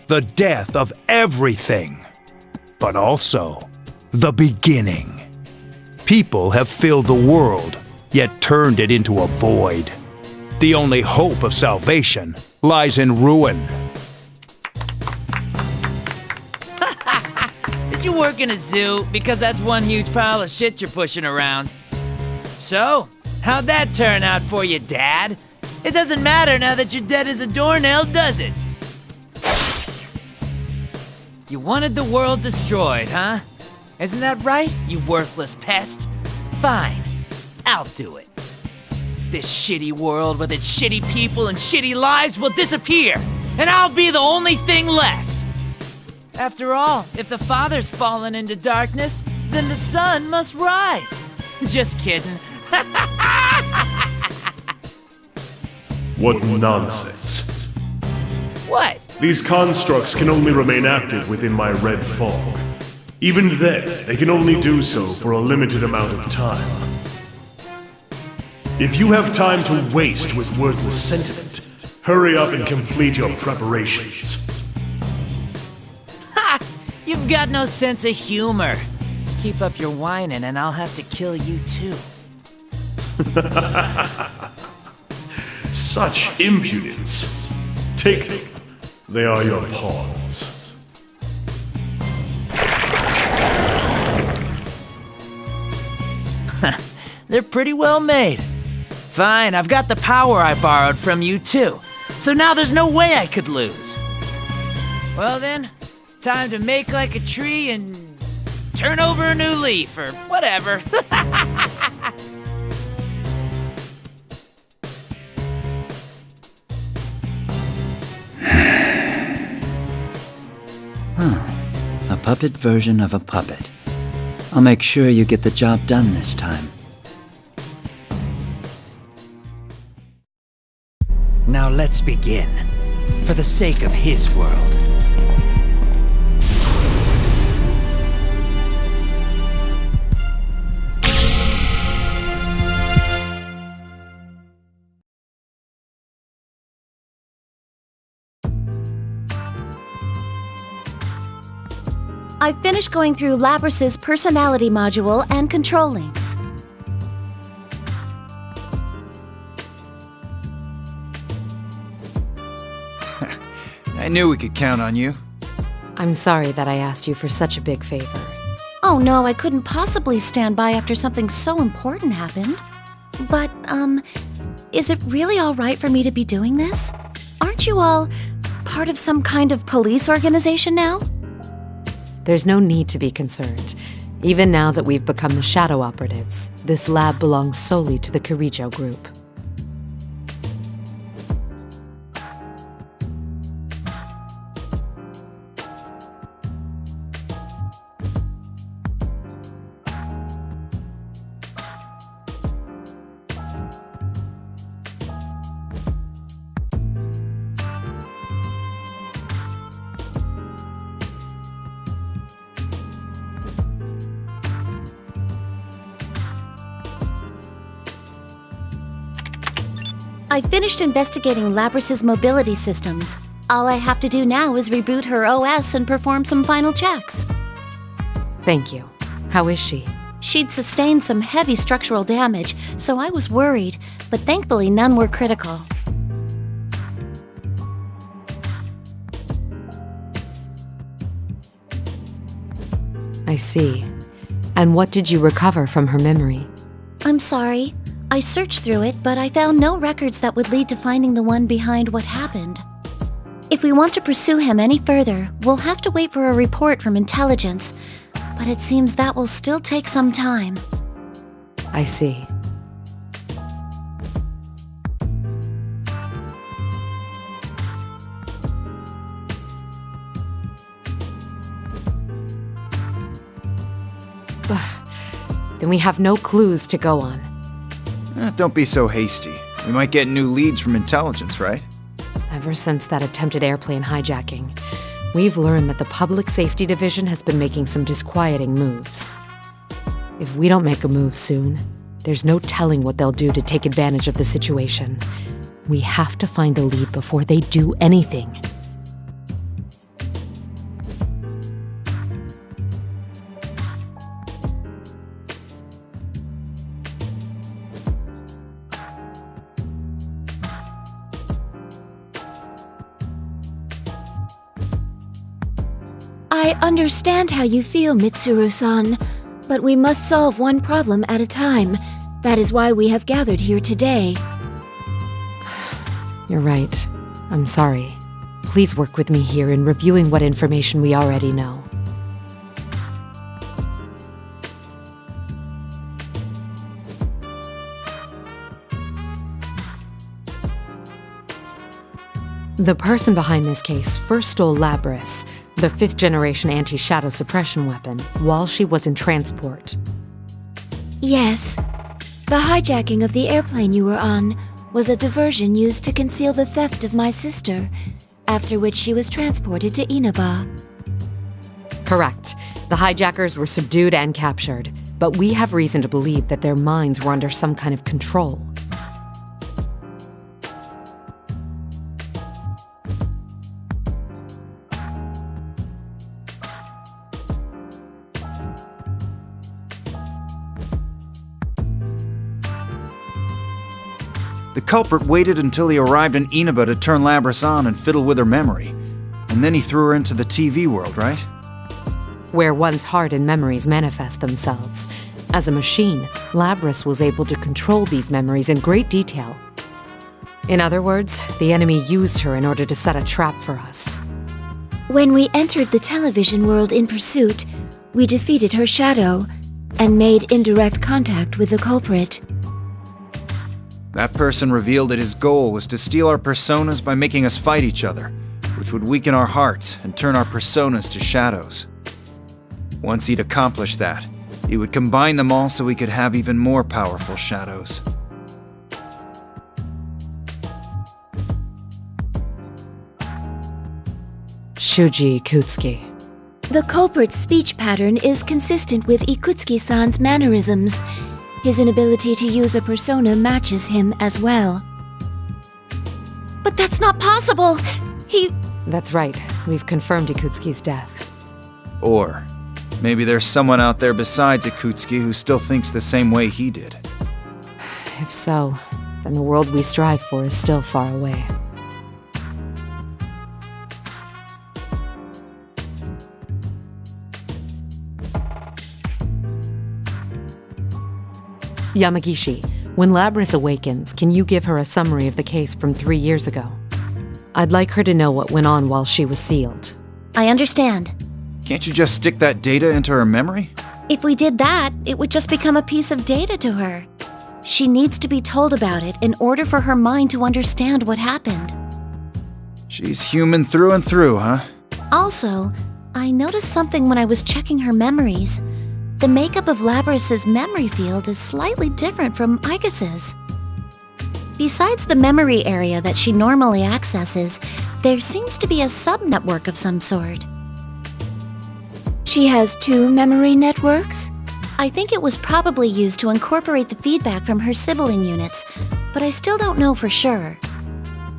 the death of everything, but also the beginning. People have filled the world, yet turned it into a void. The only hope of salvation lies in ruin. Did you work in a zoo? Because that's one huge pile of shit you're pushing around. So, how'd that turn out for you, Dad? It doesn't matter now that you're dead as a doornail, does it? You wanted the world destroyed, huh? Isn't that right, you worthless pest? Fine, I'll do it. This shitty world with its shitty people and shitty lives will disappear, and I'll be the only thing left. After all, if the Father's fallen into darkness, then the Son must rise. Just kidding. What nonsense. What? These constructs can only remain active within my red fog. Even then, they can only do so for a limited amount of time. If you have time to waste with worthless sentiment, hurry up and complete your preparations. Ha! You've got no sense of humor. Keep up your whining and I'll have to kill you too. Such impudence. Take them. They are your pawns. They're pretty well made. Fine, I've got the power I borrowed from you too. So now there's no way I could lose. Well then, time to make like a tree and turn over a new leaf or whatever. A puppet version of a puppet. I'll make sure you get the job done this time. Now let's begin. For the sake of his world. I finished going through Labrys's personality module and control links. I knew we could count on you. I'm sorry that I asked you for such a big favor. Oh no, I couldn't possibly stand by after something so important happened. But, is it really all right for me to be doing this? Aren't you all part of some kind of police organization now? There's no need to be concerned. Even now that we've become the Shadow Operatives, this lab belongs solely to the Kirijo Group. I finished investigating Labrys's mobility systems. All I have to do now is reboot her OS and perform some final checks. Thank you. How is she? She'd sustained some heavy structural damage, so I was worried, but thankfully none were critical. I see. And what did you recover from her memory? I'm sorry. I searched through it, but I found no records that would lead to finding the one behind what happened. If we want to pursue him any further, we'll have to wait for a report from intelligence, but it seems that will still take some time. I see. Then we have no clues to go on. Don't be so hasty. We might get new leads from intelligence, right? Ever since that attempted airplane hijacking, we've learned that the Public Safety Division has been making some disquieting moves. If we don't make a move soon, there's no telling what they'll do to take advantage of the situation. We have to find a lead before they do anything. I understand how you feel, Mitsuru-san, but we must solve one problem at a time. That is why we have gathered here today. You're right. I'm sorry. Please work with me here in reviewing what information we already know. The person behind this case first stole Labris, the 5th-generation anti-shadow suppression weapon, while she was in transport. Yes. The hijacking of the airplane you were on was a diversion used to conceal the theft of my sister, after which she was transported to Inaba. Correct. The hijackers were subdued and captured, but we have reason to believe that their minds were under some kind of control. The culprit waited until he arrived in Inaba to turn Labris on and fiddle with her memory. And then he threw her into the TV world, right? Where one's heart and memories manifest themselves. As a machine, Labris was able to control these memories in great detail. In other words, the enemy used her in order to set a trap for us. When we entered the television world in pursuit, we defeated her shadow and made indirect contact with the culprit. That person revealed that his goal was to steal our personas by making us fight each other, which would weaken our hearts and turn our personas to shadows. Once he'd accomplished that, he would combine them all so we could have even more powerful shadows. Shuji Ikutsuki. The culprit's speech pattern is consistent with Ikutsuki-san's mannerisms. His inability to use a persona matches him as well. But that's not possible! That's right. We've confirmed Ikutsuki's death. Or maybe there's someone out there besides Ikutsuki who still thinks the same way he did. If so, then the world we strive for is still far away. Yamagishi, when Labris awakens, can you give her a summary of the case from 3 years ago? I'd like her to know what went on while she was sealed. I understand. Can't you just stick that data into her memory? If we did that, it would just become a piece of data to her. She needs to be told about it in order for her mind to understand what happened. She's human through and through, huh? Also, I noticed something when I was checking her memories. The makeup of Labris's memory field is slightly different from Igas's. Besides the memory area that she normally accesses, there seems to be a sub-network of some sort. She has 2 memory networks? I think it was probably used to incorporate the feedback from her sibling units, but I still don't know for sure.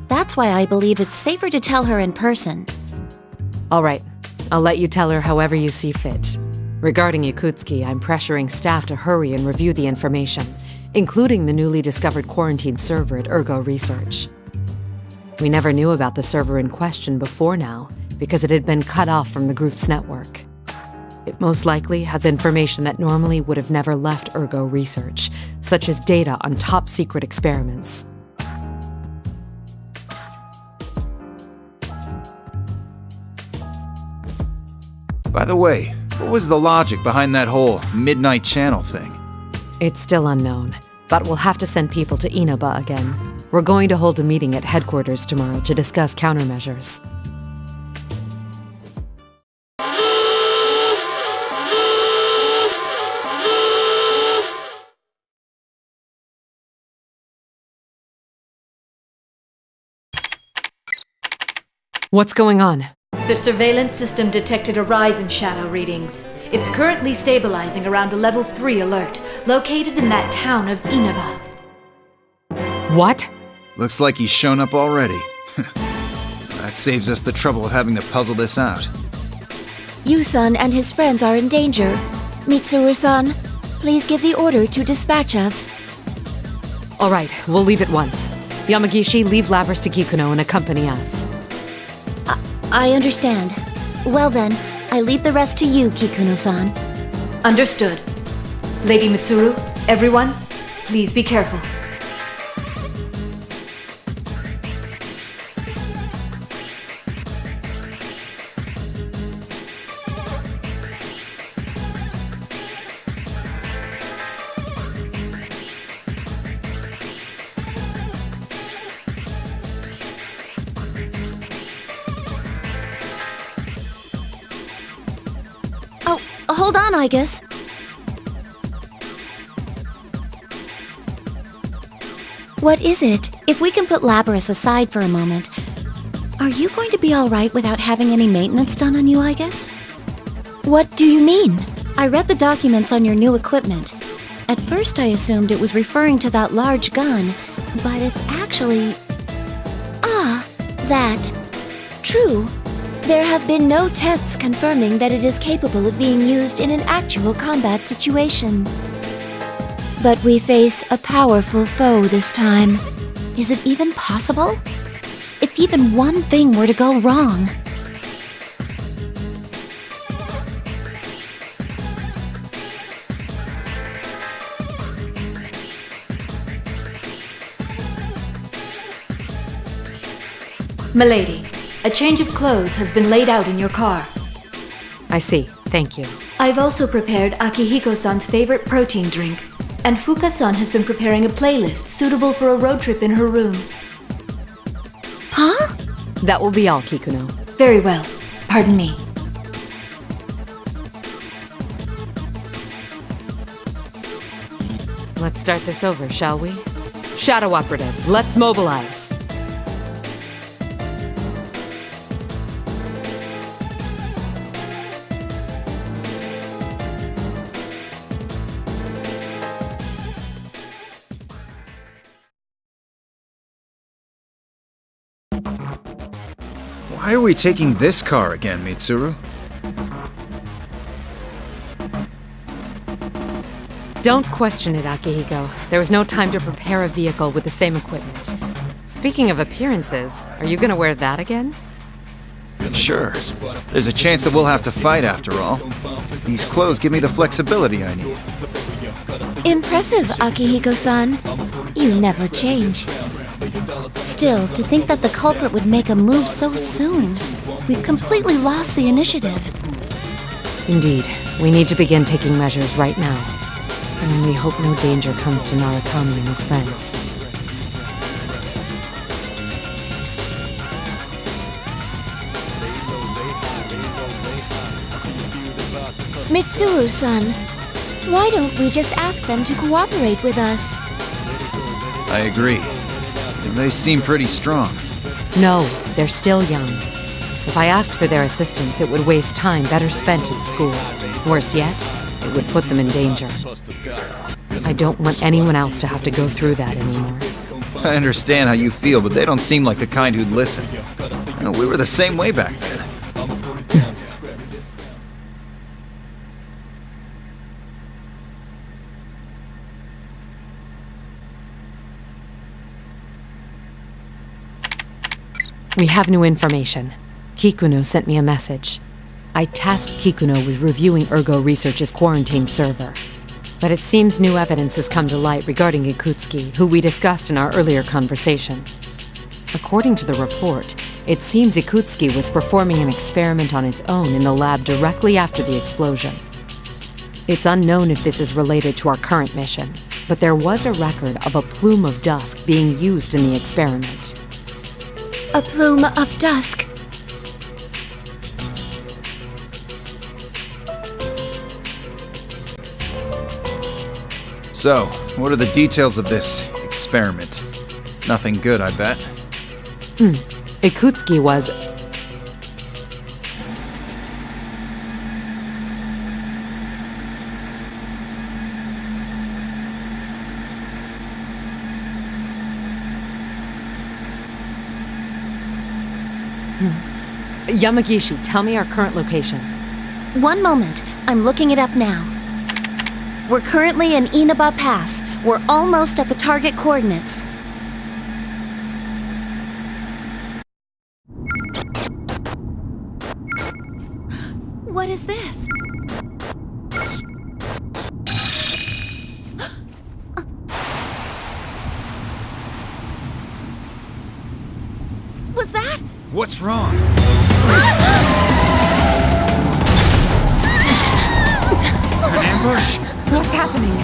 That's why I believe it's safer to tell her in person. All right, I'll let you tell her however you see fit. Regarding Ikutsuki, I'm pressuring staff to hurry and review the information, including the newly discovered quarantine server at Ergo Research. We never knew about the server in question before now, because it had been cut off from the group's network. It most likely has information that normally would have never left Ergo Research, such as data on top-secret experiments. By the way, what was the logic behind that whole midnight channel thing? It's still unknown, but we'll have to send people to Inaba again. We're going to hold a meeting at headquarters tomorrow to discuss countermeasures. What's going on? The surveillance system detected a rise in shadow readings. It's currently stabilizing around a level 3 alert, located in that town of Inaba. What? Looks like he's shown up already. That saves us the trouble of having to puzzle this out. Yu-san and his friends are in danger. Mitsuru-san, please give the order to dispatch us. All right, we'll leave at once. Yamagishi, leave Labris to Kikuno and accompany us. I understand. Well then, I leave the rest to you, Kikuno-san. Understood. Lady Mitsuru, everyone, please be careful. Oh, hold on, Igus. What is it? If we can put Labrys aside for a moment, are you going to be alright without having any maintenance done on you, Igus? What do you mean? I read the documents on your new equipment. At first I assumed it was referring to that large gun, but it's actually... Ah, that. True. There have been no tests confirming that it is capable of being used in an actual combat situation. But we face a powerful foe this time. Is it even possible? If even one thing were to go wrong... Milady, a change of clothes has been laid out in your car. I see. Thank you. I've also prepared Akihiko-san's favorite protein drink, and Fuka-san has been preparing a playlist suitable for a road trip in her room. Huh? That will be all, Kikuno. Very well. Pardon me. Let's start this over, shall we? Shadow operatives, let's mobilize. Why are we taking this car again, Mitsuru? Don't question it, Akihiko. There was no time to prepare a vehicle with the same equipment. Speaking of appearances, are you gonna wear that again? Sure. There's a chance that we'll have to fight after all. These clothes give me the flexibility I need. Impressive, Akihiko-san. You never change. Still, to think that the culprit would make a move so soon. We've completely lost the initiative. Indeed. We need to begin taking measures right now. I only hope no danger comes to Narukami and his friends. Mitsuru-san, why don't we just ask them to cooperate with us? I agree. They seem pretty strong. No, they're still young. If I asked for their assistance, it would waste time better spent in school. Worse yet, it would put them in danger. I don't want anyone else to have to go through that anymore. I understand how you feel, but they don't seem like the kind who'd listen. We were the same way back then. We have new information. Kikuno sent me a message. I tasked Kikuno with reviewing Ergo Research's quarantine server. But it seems new evidence has come to light regarding Ikutsuki, who we discussed in our earlier conversation. According to the report, it seems Ikutsuki was performing an experiment on his own in the lab directly after the explosion. It's unknown if this is related to our current mission, but there was a record of a plume of dusk being used in the experiment. A plume of dusk. So, what are the details of this experiment? Nothing good, I bet. Ikutsuki was... Yamagishi, tell me our current location. One moment. I'm looking it up now. We're currently in Inaba Pass. We're almost at the target coordinates. What is this? Was that? What's wrong? An ambush? What's happening?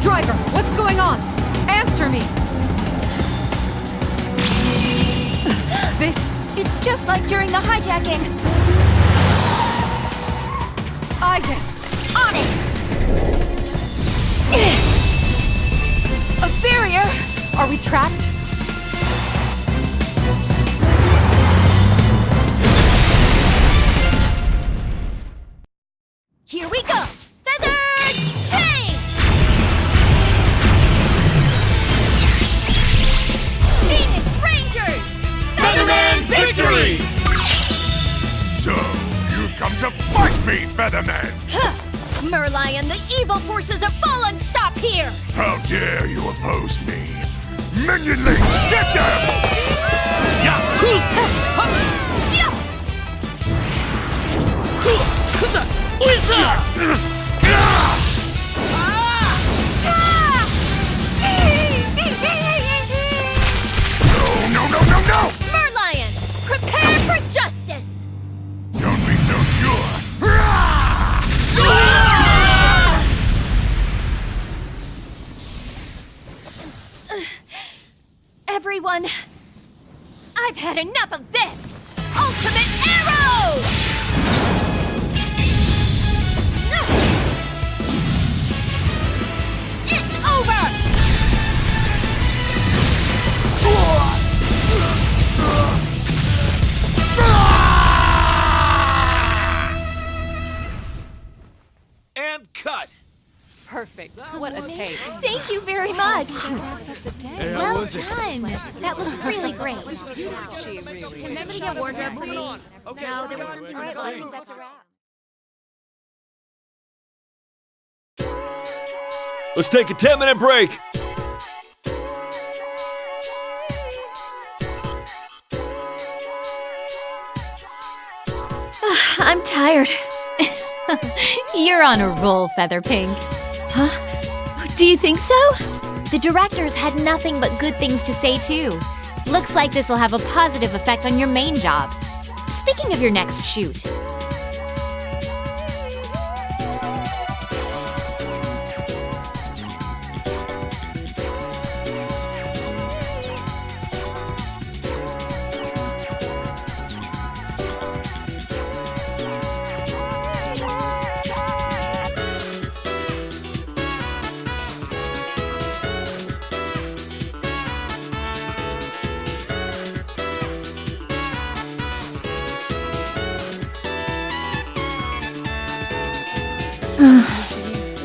Driver, what's going on? Answer me! It's just like during the hijacking. Ibis! On it! A barrier! Are we trapped? Here we go! Feathered chain! Phoenix Rangers! Featherman victory! So, you've come to fight me, Featherman! Merlion, the evil forces have fallen! Stop here! How dare you oppose me? Minionlings, get them! Yeah! No! Merlion, prepare for justice! Don't be so sure! Everyone, I've had enough of this! Ultimate arrow! It's over! And cut! Perfect. What a take. Thank you very much! Well done! That looked really great. Can somebody get wardrobe, please? No, there was something else. I think that's a wrap. Let's take a 10-minute break. I'm tired. You're on a roll, Featherpink. Huh? Do you think so? The directors had nothing but good things to say, too. Looks like this will have a positive effect on your main job. Speaking of your next shoot,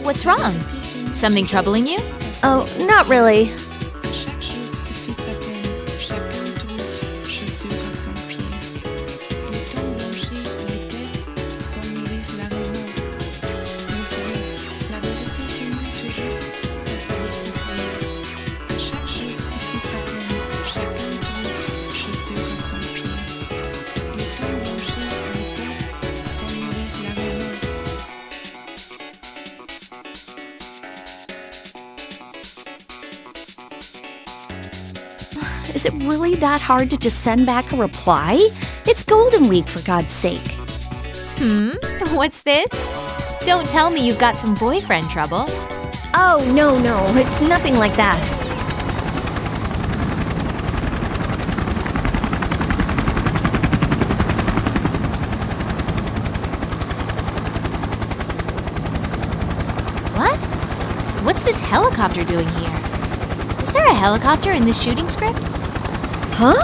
what's wrong? Something troubling you? Oh, not really. Chaque jour suffit sa peine, chacun trouve chaussure à son pied. Le temps blanchit les têtes sans nourrir la raison. Mais vrai, la vérité finit toujours par se découvrir. Chaque jour suffit sa peine, chacun trouve chaussure à son pied. Le temps blanchit les têtes sans nourrir la raison. Is it really that hard to just send back a reply? It's Golden Week, for God's sake. What's this? Don't tell me you've got some boyfriend trouble. Oh, no, it's nothing like that. What? What's this helicopter doing here? Is there a helicopter in this shooting script? Huh?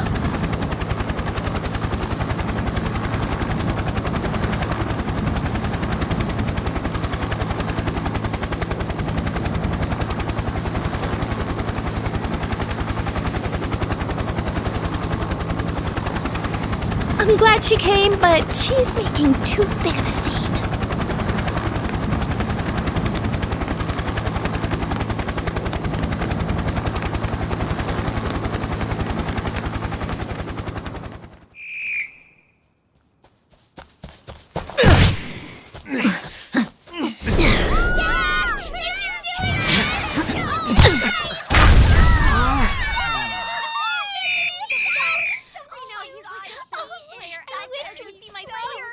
I'm glad she came, but she's making too big of a scene.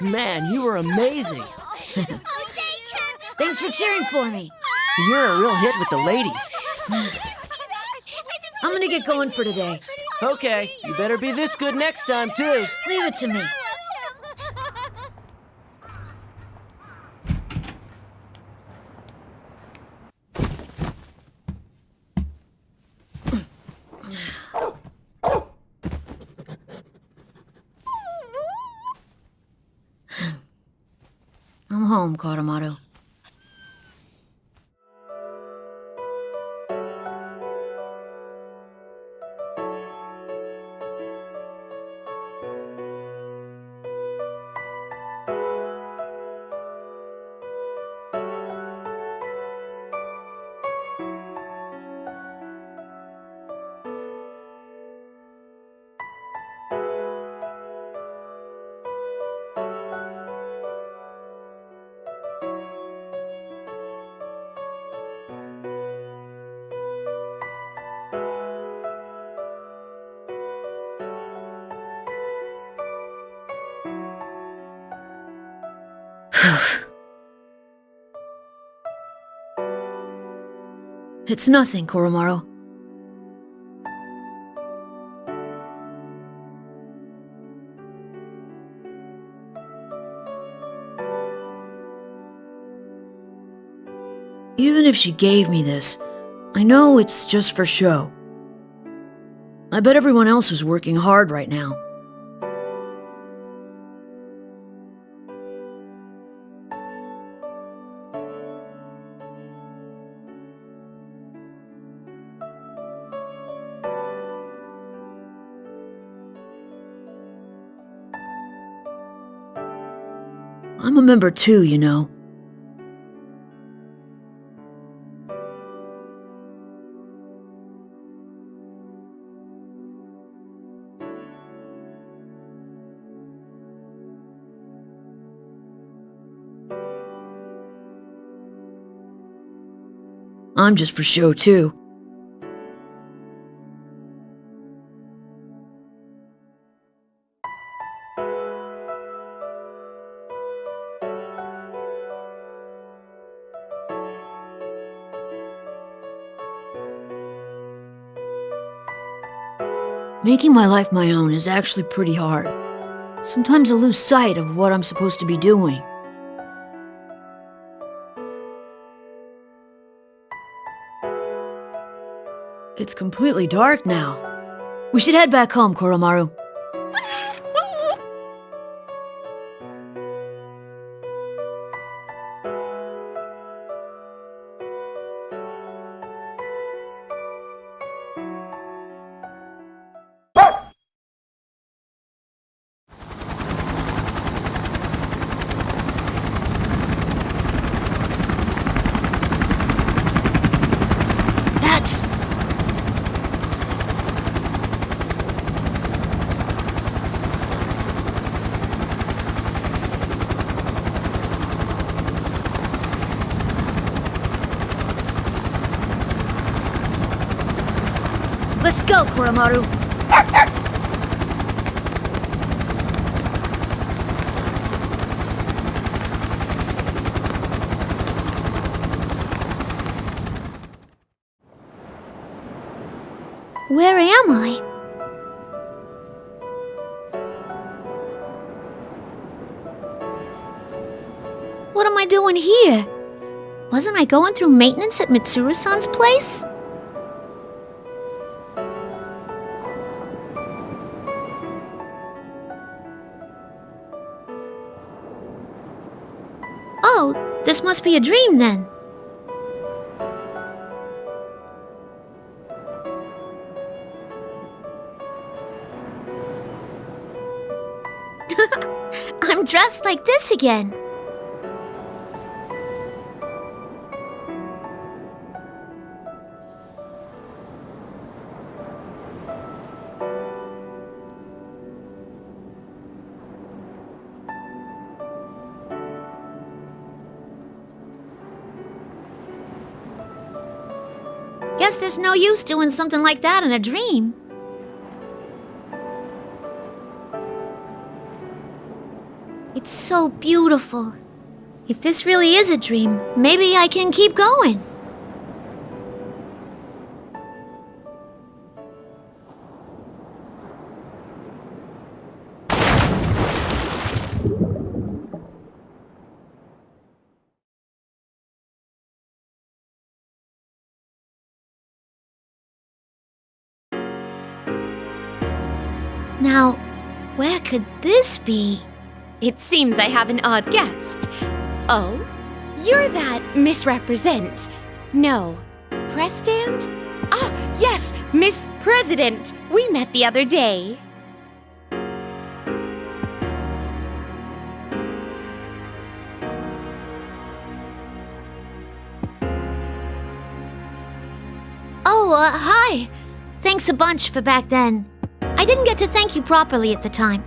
Man, you were amazing. Thanks for cheering for me. You're a real hit with the ladies. I'm gonna get going for today. Okay, you better be this good next time, too. Leave it to me. I'm home, Koromaru. It's nothing, Koromaru. Even if she gave me this, I know it's just for show. I bet everyone else is working hard right now. I'm a member too, you know. I'm just for show too. Making my life my own is actually pretty hard. Sometimes I lose sight of what I'm supposed to be doing. It's completely dark now. We should head back home, Koromaru. Let's go, Koromaru! Where am I? What am I doing here? Wasn't I going through maintenance at Mitsuru-san's place? Oh, this must be a dream then. I'm dressed like this again. Guess there's no use doing something like that in a dream. It's so beautiful. If this really is a dream, maybe I can keep going. Now, where could this be? It seems I have an odd guest. Oh, you're that misrepresent. No, press stand? Ah, yes, Miss President. We met the other day. Oh, hi. Thanks a bunch for back then. I didn't get to thank you properly at the time.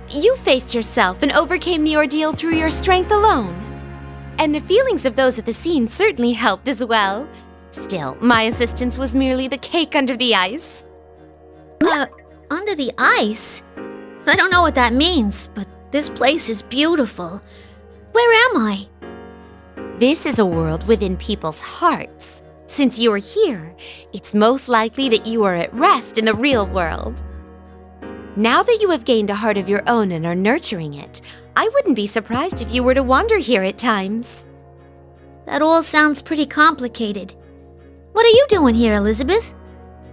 You faced yourself and overcame the ordeal through your strength alone. And the feelings of those at the scene certainly helped as well. Still, my assistance was merely the cake under the ice. Under the ice? I don't know what that means, but this place is beautiful. Where am I? This is a world within people's hearts. Since you are here, it's most likely that you are at rest in the real world. Now that you have gained a heart of your own and are nurturing it, I wouldn't be surprised if you were to wander here at times. That all sounds pretty complicated. What are you doing here, Elizabeth?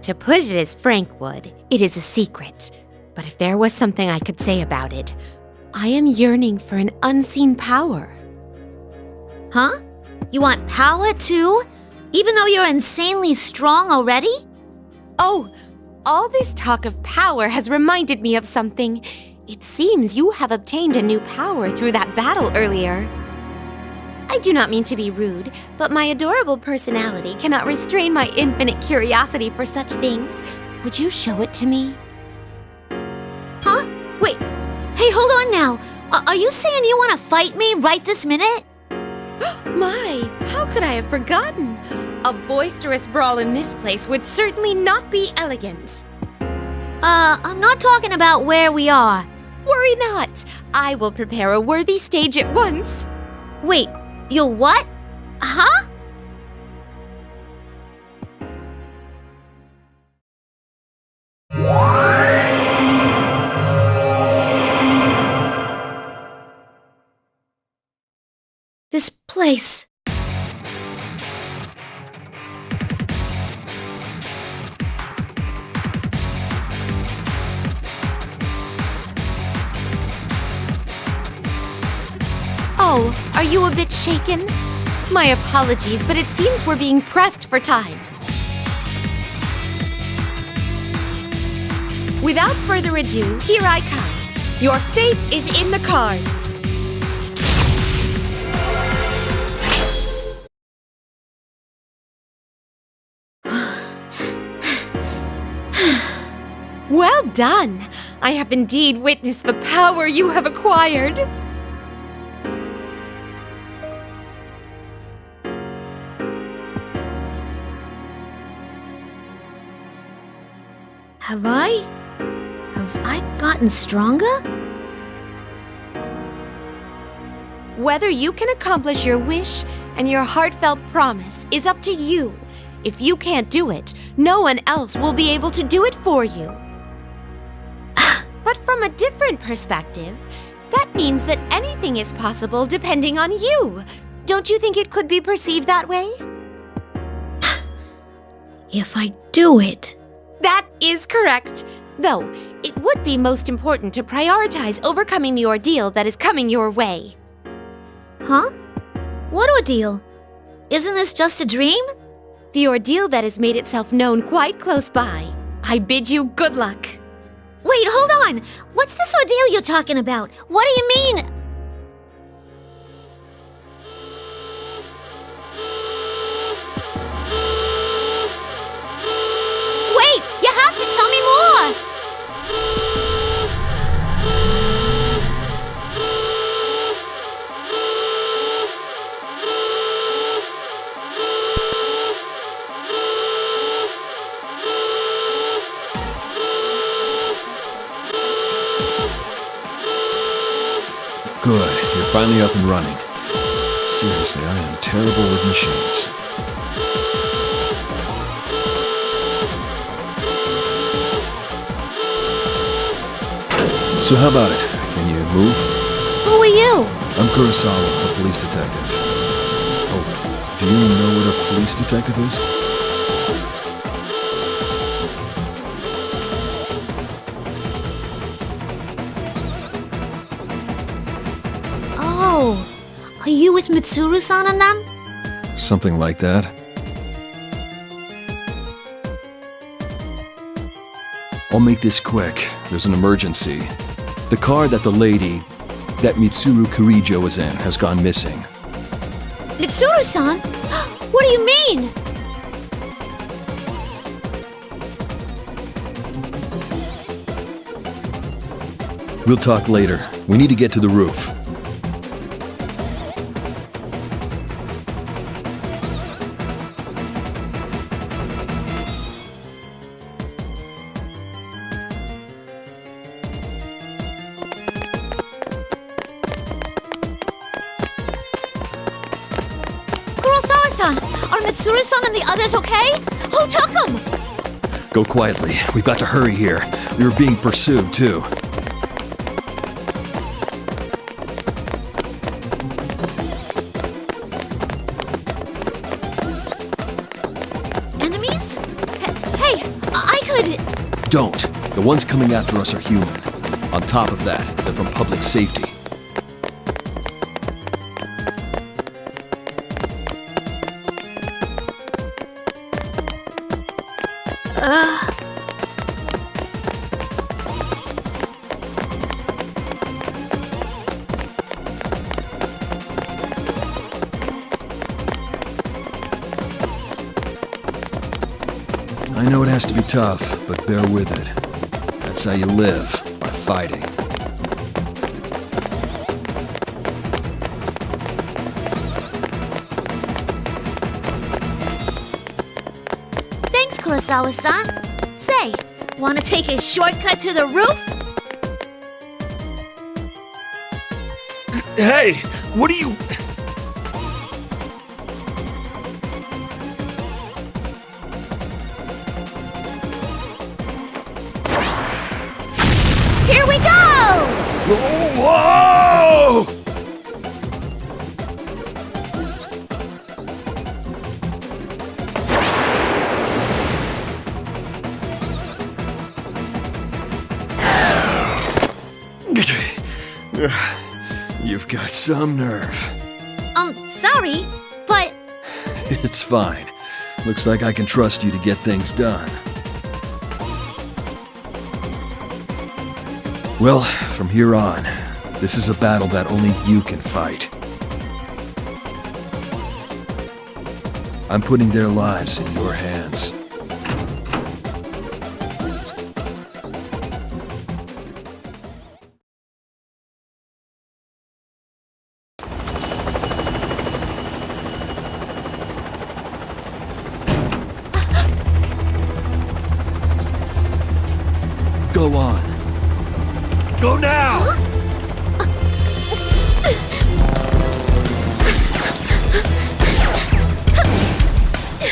To put it as Frank would, it is a secret. But if there was something I could say about it, I am yearning for an unseen power. Huh? You want power too? Even though you're insanely strong already? Oh, all this talk of power has reminded me of something. It seems you have obtained a new power through that battle earlier. I do not mean to be rude, but my adorable personality cannot restrain my infinite curiosity for such things. Would you show it to me? Huh? Wait. Hey, hold on now. Are you saying you want to fight me right this minute? My, how could I have forgotten? A boisterous brawl in this place would certainly not be elegant. I'm not talking about where we are. Worry not. I will prepare a worthy stage at once. Wait, you'll what? Huh? This place. Oh, are you a bit shaken? My apologies, but it seems we're being pressed for time. Without further ado, here I come. Your fate is in the cards. Well done! I have indeed witnessed the power you have acquired. Have I gotten stronger? Whether you can accomplish your wish and your heartfelt promise is up to you. If you can't do it, no one else will be able to do it for you. But from a different perspective, that means that anything is possible depending on you. Don't you think it could be perceived that way? If I do it. That is correct. Though, it would be most important to prioritize overcoming the ordeal that is coming your way. Huh? What ordeal? Isn't this just a dream? The ordeal that has made itself known quite close by. I bid you good luck. Wait, hold on! What's this ordeal you're talking about? What do you mean? Wait! You have to tell me more! Good, you're finally up and running. Seriously, I am terrible with machines. So how about it? Can you move? Who are you? I'm Kurosawa, a police detective. Oh, do you know what a police detective is? Oh, are you with Mitsuru-san and them? Something like that. I'll make this quick. There's an emergency. The car that that Mitsuru Kirijo was in has gone missing. Mitsuru-san? What do you mean? We'll talk later. We need to get to the roof. Kurosawa-san, are Mitsuru-san and the others okay? Who took them? Go quietly. We've got to hurry here. We were being pursued, too. Enemies? Hey, I could... Don't. The ones coming after us are human. On top of that, they're from public safety. I know it has to be tough, but bear with it. That's how you live, by fighting. Thanks, Kurosawa-san. Say, want to take a shortcut to the roof? Hey! What are you... Here we go! Whoa! You've got some nerve. Sorry, but... It's fine. Looks like I can trust you to get things done. Well, from here on, this is a battle that only you can fight. I'm putting their lives in your hands. Go on. Go now!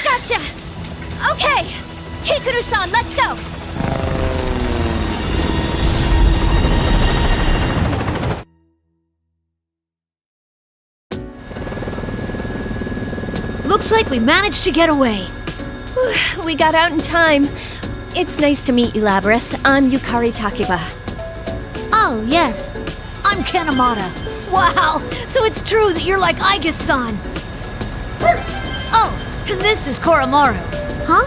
Gotcha! Okay! Kikuru-san, let's go! Looks like we managed to get away. We got out in time. It's nice to meet you, Labras. I'm Yukari Takiba. Oh, yes. I'm Kanemata. Wow, so it's true that you're like Aigus-san. Oh, and this is Koromaru. Huh?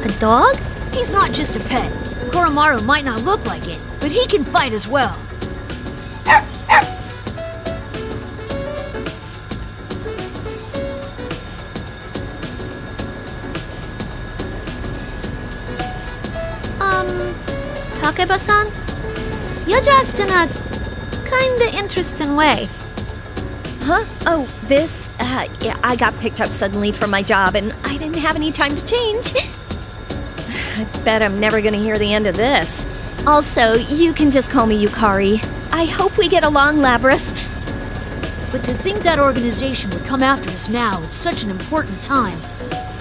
A dog? He's not just a pet. Koromaru might not look like it, but he can fight as well. Takeba-san? You're dressed in a kinda interesting way. Huh? Oh, this? Yeah, I got picked up suddenly for my job and I didn't have any time to change. I bet I'm never gonna hear the end of this. Also, you can just call me Yukari. I hope we get along, Labras. But to think that organization would come after us now at such an important time.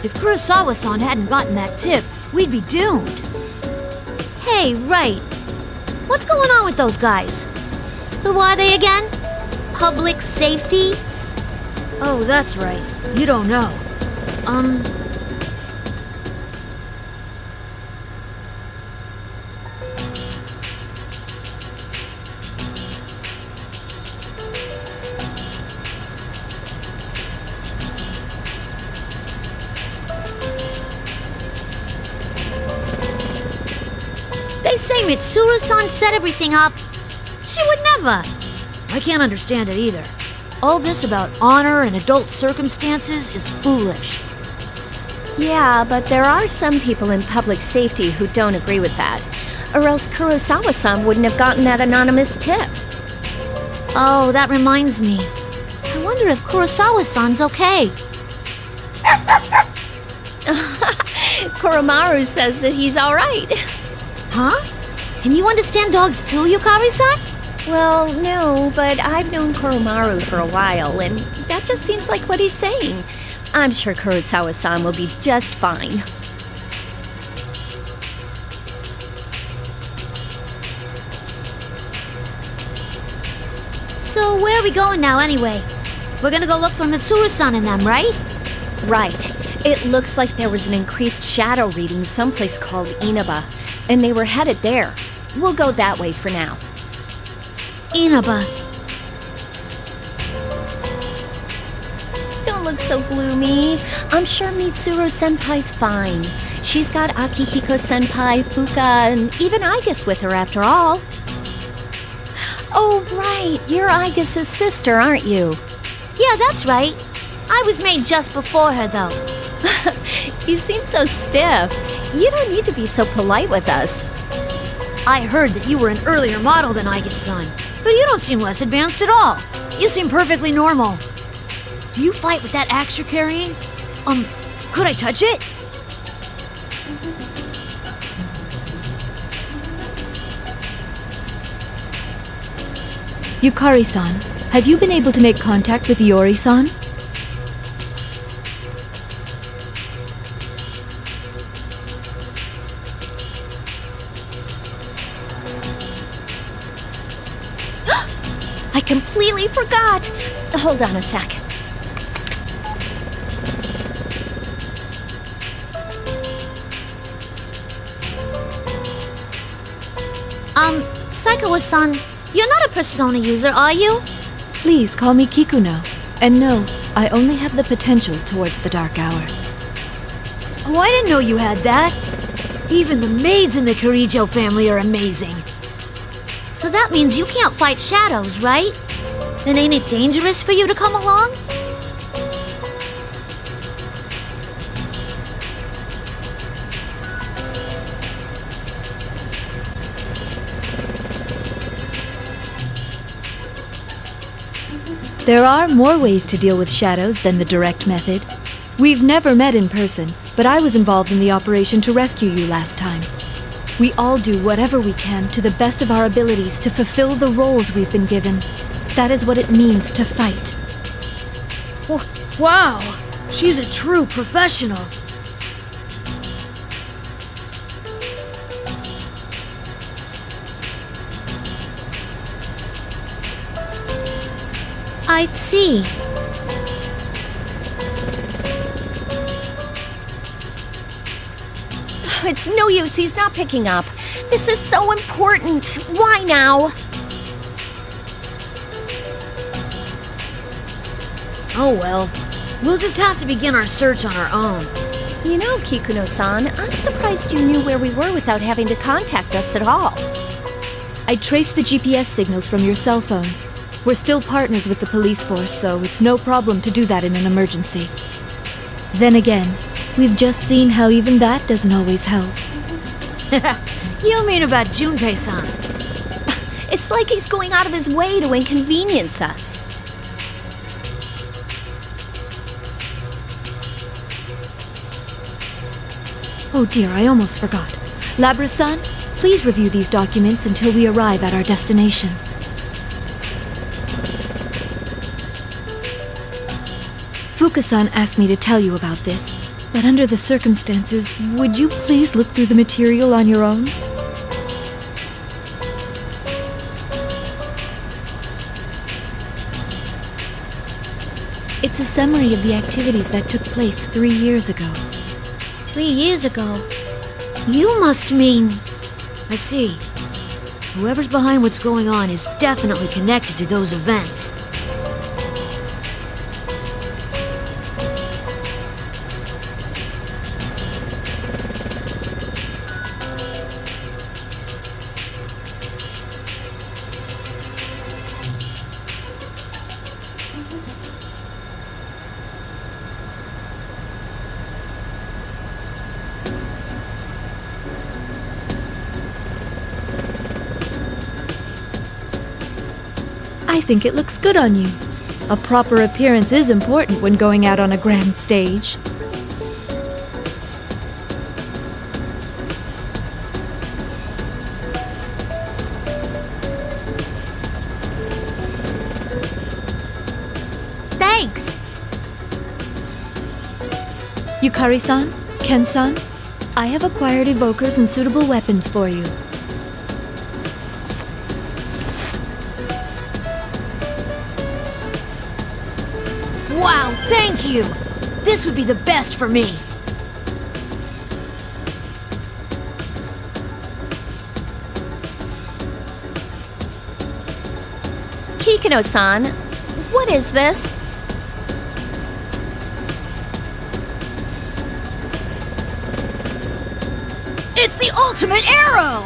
If Kurosawa-san hadn't gotten that tip, we'd be doomed. Hey, right. What's going on with those guys? Who are they again? Public safety? Oh, that's right. You don't know. They say Mitsuru-san set everything up. She would never. I can't understand it either. All this about honor and adult circumstances is foolish. Yeah, but there are some people in public safety who don't agree with that. Or else Kurosawa-san wouldn't have gotten that anonymous tip. Oh, that reminds me. I wonder if Kurosawa-san's okay. Koromaru says that he's all right. Huh? Can you understand dogs too, Yukari-san? Well, no, but I've known Koromaru for a while, and that just seems like what he's saying. I'm sure Kurosawa-san will be just fine. So where are we going now anyway? We're gonna go look for Mitsuru-san and them, right? Right. It looks like there was an increased shadow reading someplace called Inaba, and they were headed there. We'll go that way for now. Inaba. Don't look so gloomy. I'm sure Mitsuru-senpai's fine. She's got Akihiko-senpai, Fuka, and even Aigus with her after all. Oh, right. You're Aigus' sister, aren't you? Yeah, that's right. I was made just before her, though. You seem so stiff. You don't need to be so polite with us. I heard that you were an earlier model than Aigus-san, but you don't seem less advanced at all. You seem perfectly normal. Do you fight with that axe you're carrying? Could I touch it? Yukari-san, have you been able to make contact with Iori-san? I completely forgot. Hold on a sec. Saikawa-san, you're not a Persona user, are you? Please call me Kikuno. And no, I only have the potential towards the Dark Hour. Oh, I didn't know you had that. Even the maids in the Kirijo family are amazing. So that means you can't fight shadows, right? Then ain't it dangerous for you to come along? There are more ways to deal with shadows than the direct method. We've never met in person, but I was involved in the operation to rescue you last time. We all do whatever we can to the best of our abilities to fulfill the roles we've been given. That is what it means to fight. Wow, she's a true professional. I'd see. It's no use, he's not picking up. This is so important. Why now? Oh well, we'll just have to begin our search on our own. You know, Kikuno-san, I'm surprised you knew where we were without having to contact us at all. I traced the GPS signals from your cell phones. We're still partners with the police force, so it's no problem to do that in an emergency. Then again, we've just seen how even that doesn't always help. You mean about Junpei-san? It's like he's going out of his way to inconvenience us. Oh dear, I almost forgot. Labra-san, please review these documents until we arrive at our destination. Fuka-san asked me to tell you about this, but under the circumstances, would you please look through the material on your own? It's a summary of the activities that took place 3 years ago. 3 years ago? You must mean... I see. Whoever's behind what's going on is definitely connected to those events. I think it looks good on you. A proper appearance is important when going out on a grand stage. Thanks! Yukari-san, Ken-san, I have acquired evokers and suitable weapons for you. Wow, thank you! This would be the best for me. Kikino-san, what is this? It's the ultimate arrow!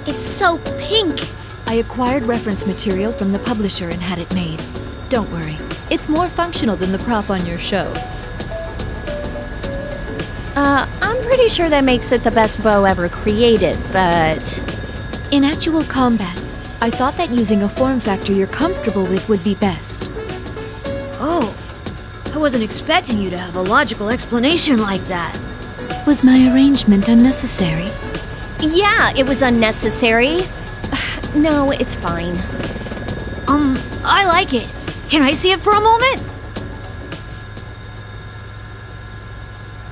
It's so pink. I acquired reference material from the publisher and had it made. Don't worry, it's more functional than the prop on your show. I'm pretty sure that makes it the best bow ever created, but... In actual combat, I thought that using a form factor you're comfortable with would be best. Oh, I wasn't expecting you to have a logical explanation like that. Was my arrangement unnecessary? Yeah, it was unnecessary. No, it's fine. I like it. Can I see it for a moment?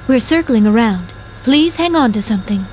We're circling around. Please hang on to something.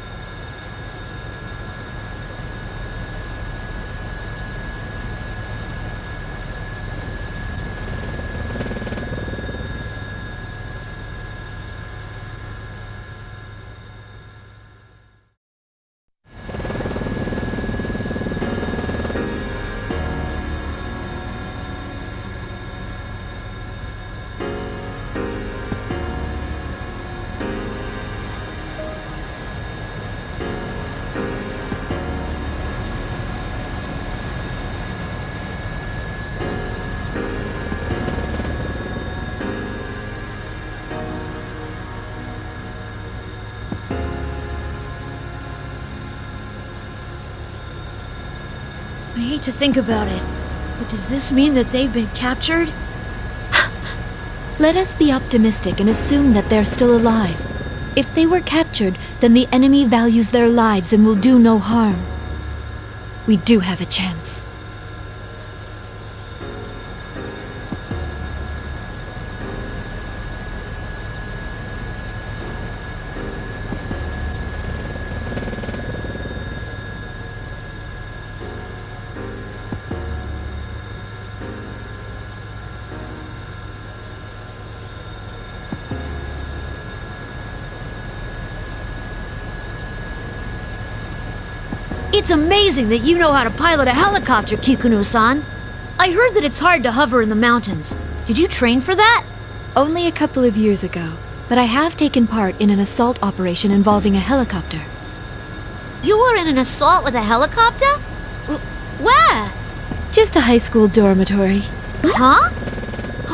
I hate to think about it, but does this mean that they've been captured? Let us be optimistic and assume that they're still alive. If they were captured, then the enemy values their lives and will do no harm. We do have a chance. It's amazing that you know how to pilot a helicopter, Kikuno-san. I heard that it's hard to hover in the mountains. Did you train for that? Only a couple of years ago, but I have taken part in an assault operation involving a helicopter. You were in an assault with a helicopter? Where? Just a high school dormitory. Huh?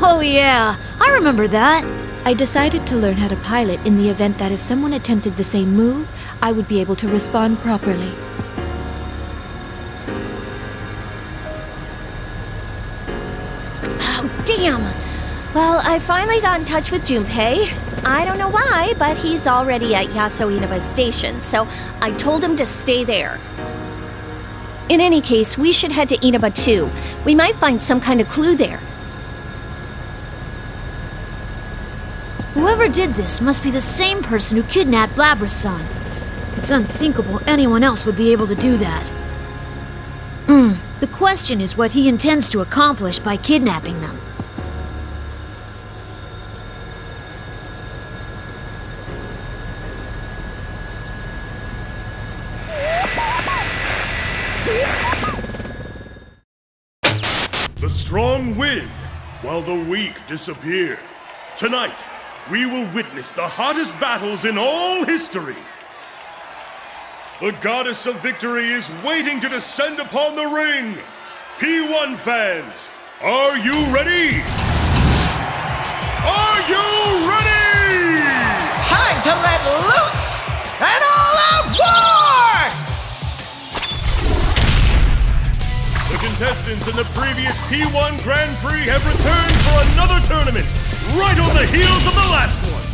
Oh yeah, I remember that. I decided to learn how to pilot in the event that if someone attempted the same move, I would be able to respond properly. Damn! Well, I finally got in touch with Junpei. I don't know why, but he's already at Yasuo Inaba's station, so I told him to stay there. In any case, we should head to Inaba too. We might find some kind of clue there. Whoever did this must be the same person who kidnapped Blabra's son. It's unthinkable anyone else would be able to do that. The question is what he intends to accomplish by kidnapping them. The strong win, while the weak disappear. Tonight, we will witness the hottest battles in all history. The goddess of victory is waiting to descend upon the ring. P1 fans, are you ready? Are you ready? Time to let loose an all-out war! The contestants in the previous P1 Grand Prix have returned for another tournament, right on the heels of the last one.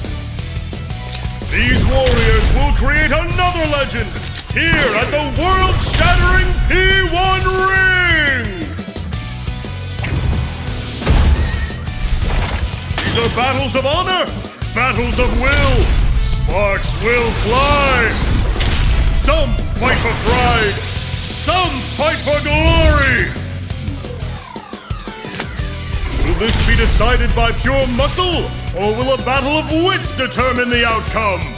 These warriors will create another legend here at the world-shattering P1 ring! These are battles of honor, battles of will. Sparks will fly. Some fight for pride, some fight for glory. Will this be decided by pure muscle, or will a battle of wits determine the outcome?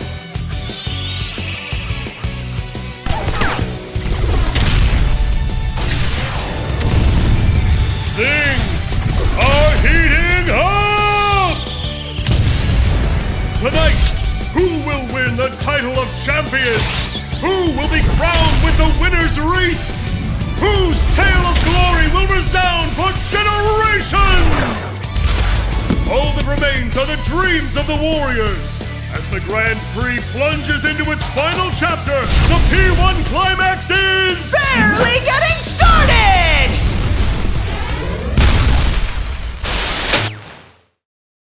Things are heating up! Tonight, who will win the title of champion? Who will be crowned with the winner's wreath? Whose tale of glory will resound for generations? All that remains are the dreams of the warriors. As the Grand Prix plunges into its final chapter, the P1 climax is... barely getting started!